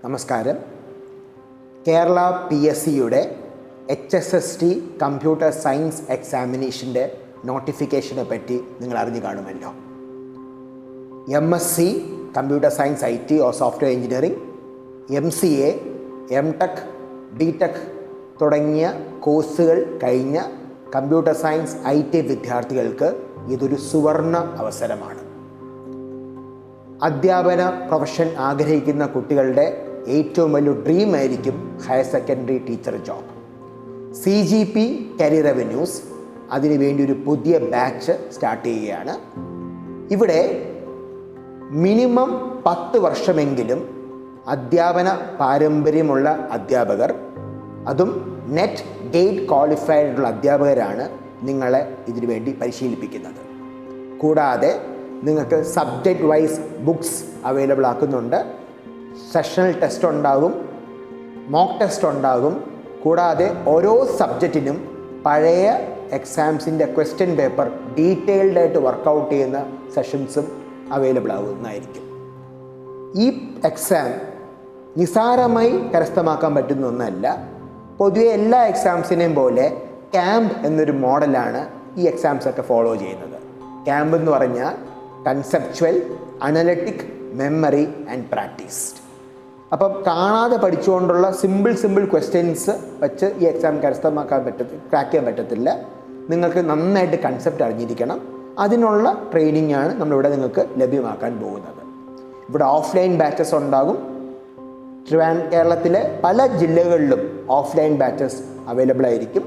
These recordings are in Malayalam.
നമസ്കാരം. കേരള PSCയുടെ HSST കമ്പ്യൂട്ടർ സയൻസ് എക്സാമിനേഷൻ്റെ നോട്ടിഫിക്കേഷനെ പറ്റി നിങ്ങൾ അറിഞ്ഞു കാണുമല്ലോ. MSc computer science IT or software engineering, MCA, MTech, BTech തുടങ്ങിയ കോഴ്സുകൾ കഴിഞ്ഞ കമ്പ്യൂട്ടർ സയൻസ് IT വിദ്യാർത്ഥികൾക്ക് ഇതൊരു സുവർണ അവസരമാണ്. അധ്യാപന പ്രൊഫഷൻ ആഗ്രഹിക്കുന്ന കുട്ടികളുടെ ഏറ്റവും വലിയ ഡ്രീം ആയിരിക്കും higher secondary teacher job. CGP career revenues അതിനുവേണ്ടി ഒരു പുതിയ ബാച്ച് സ്റ്റാർട്ട് ചെയ്യുകയാണ്. ഇവിടെ മിനിമം 10 വർഷമെങ്കിലും അധ്യാപന പാരമ്പര്യമുള്ള അധ്യാപകർ, അതും നെറ്റ് ഗേറ്റ് ക്വാളിഫൈഡുള്ള അധ്യാപകരാണ് നിങ്ങളെ ഇതിനു വേണ്ടി പരിശീലിപ്പിക്കുന്നത്. കൂടാതെ നിങ്ങൾക്ക് സബ്ജക്റ്റ് വൈസ് ബുക്സ് അവൈലബിൾ ആക്കുന്നുണ്ട്. സെഷണൽ ടെസ്റ്റ് ഉണ്ടാകും, മോക്ക് ടെസ്റ്റ് ഉണ്ടാകും. കൂടാതെ ഓരോ സബ്ജക്റ്റിനും പഴയ എക്സാംസിൻ്റെ ക്വസ്റ്റ്യൻ പേപ്പർ ഡീറ്റെയിൽഡായിട്ട് വർക്കൗട്ട് ചെയ്യുന്ന സെഷൻസും അവൈലബിൾ ആകുന്നതായിരിക്കും. ഈ എക്സാം നിസ്സാരമായി കരസ്ഥമാക്കാൻ പറ്റുന്ന ഒന്നല്ല. പൊതുവെ എല്ലാ എക്സാംസിനെയും പോലെ ക്യാമ്പ് എന്നൊരു മോഡലാണ് ഈ എക്സാംസൊക്കെ ഫോളോ ചെയ്യുന്നത്. ക്യാമ്പ് എന്ന് പറഞ്ഞാൽ conceptual, analytic, memory and practice. അപ്പം കാണാതെ പഠിച്ചുകൊണ്ടുള്ള സിമ്പിൾ ക്വസ്റ്റ്യൻസ് വെച്ച് ഈ എക്സാം ക്രാക്ക് ചെയ്യാൻ പറ്റത്തില്ല. നിങ്ങൾക്ക് നന്നായിട്ട് കൺസെപ്റ്റ് അറിഞ്ഞിരിക്കണം. അതിനുള്ള ട്രെയിനിങ് ആണ് നമ്മളിവിടെ നിങ്ങൾക്ക് ലഭ്യമാക്കാൻ പോകുന്നത്. ഇവിടെ ഓഫ്ലൈൻ ബാച്ചസ് ഉണ്ടാകും. കേരളത്തിലെ പല ജില്ലകളിലും ഓഫ്ലൈൻ ബാച്ചസ് അവൈലബിൾ ആയിരിക്കും.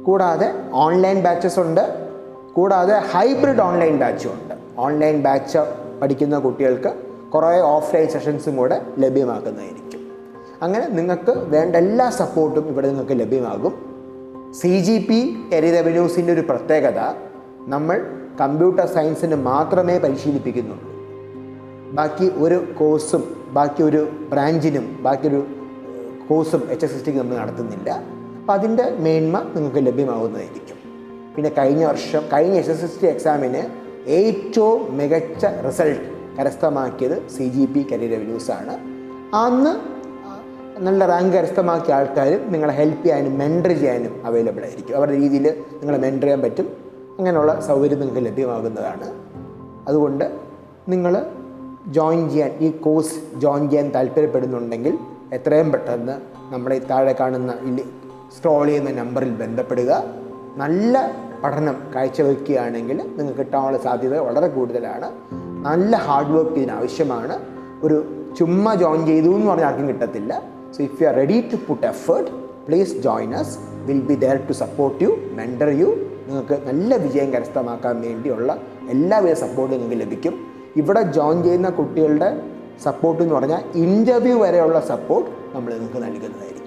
കൂടാതെ ഓൺലൈൻ ബാച്ചസ് ഉണ്ട്. കൂടാതെ ഹൈബ്രിഡ് ഓൺലൈൻ ബാച്ചും ഉണ്ട്. ഓൺലൈൻ ബാച്ച് പഠിക്കുന്ന കുട്ടികൾക്ക് കുറേ ഓഫ്ലൈൻ സെഷൻസും കൂടെ ലഭ്യമാക്കുന്നതായിരിക്കും. അങ്ങനെ നിങ്ങൾക്ക് വേണ്ട എല്ലാ സപ്പോർട്ടും ഇവിടെ നിങ്ങൾക്ക് ലഭ്യമാകും. CGP കരിയർ റെവന്യൂസിൻ്റെ ഒരു പ്രത്യേകത, നമ്മൾ കമ്പ്യൂട്ടർ സയൻസിന് മാത്രമേ പരിശീലിപ്പിക്കുന്നുള്ളൂ. ബാക്കി ഒരു കോഴ്സും ബാക്കി ഒരു ബ്രാഞ്ചിനും ബാക്കിയൊരു കോഴ്സും HSSTക്ക് നമ്മൾ നടത്തുന്നില്ല. അപ്പം അതിൻ്റെ മേന്മ നിങ്ങൾക്ക് ലഭ്യമാകുന്നതായിരിക്കും. പിന്നെ കഴിഞ്ഞ SSST എക്സാമിന് ഏറ്റവും മികച്ച റിസൾട്ട് കരസ്ഥമാക്കിയത് CGP കരിയർ റെവന്യൂസാണ്. അന്ന് നല്ല റാങ്ക് കരസ്ഥമാക്കിയ ആൾക്കാരും നിങ്ങളെ ഹെൽപ്പ് ചെയ്യാനും മെൻറ്റർ ചെയ്യാനും അവൈലബിൾ ആയിരിക്കും. അവരുടെ രീതിയിൽ നിങ്ങളെ മെൻറ്റർ ചെയ്യാൻ പറ്റും. അങ്ങനെയുള്ള സൗകര്യം നിങ്ങൾക്ക് ലഭ്യമാകുന്നതാണ്. അതുകൊണ്ട് നിങ്ങൾ ഈ കോഴ്സ് ജോയിൻ ചെയ്യാൻ താല്പര്യപ്പെടുന്നുണ്ടെങ്കിൽ എത്രയും പെട്ടെന്ന് നമ്മുടെ താഴെ കാണുന്ന സ്ക്രോൾ ചെയ്യുന്ന നമ്പറിൽ ബന്ധപ്പെടുക. നല്ല പഠനം കാഴ്ചവെക്കുകയാണെങ്കിൽ നിങ്ങൾക്ക് കിട്ടാനുള്ള സാധ്യത വളരെ കൂടുതലാണ്. നല്ല ഹാർഡ് വർക്ക് ഇതിനാവശ്യമാണ്. ഒരു ചുമ്മാ ജോയിൻ ചെയ്തു എന്ന് പറഞ്ഞാൽ ആർക്കും കിട്ടത്തില്ല. So if you are ready to put effort, please join us. Will be there to support you, mentor you. നിങ്ങൾക്ക് നല്ല വിജയം കരസ്ഥമാക്കാൻ വേണ്ടിയുള്ള എല്ലാവിധ സപ്പോർട്ടും നിങ്ങൾക്ക് ലഭിക്കും. ഇവിടെ ജോയിൻ ചെയ്യുന്ന കുട്ടികളുടെ സപ്പോർട്ട് എന്ന് പറഞ്ഞാൽ ഇൻ്റർവ്യൂ വരെയുള്ള സപ്പോർട്ട് നമ്മൾ നിങ്ങൾക്ക് നൽകുന്നതായിരിക്കും.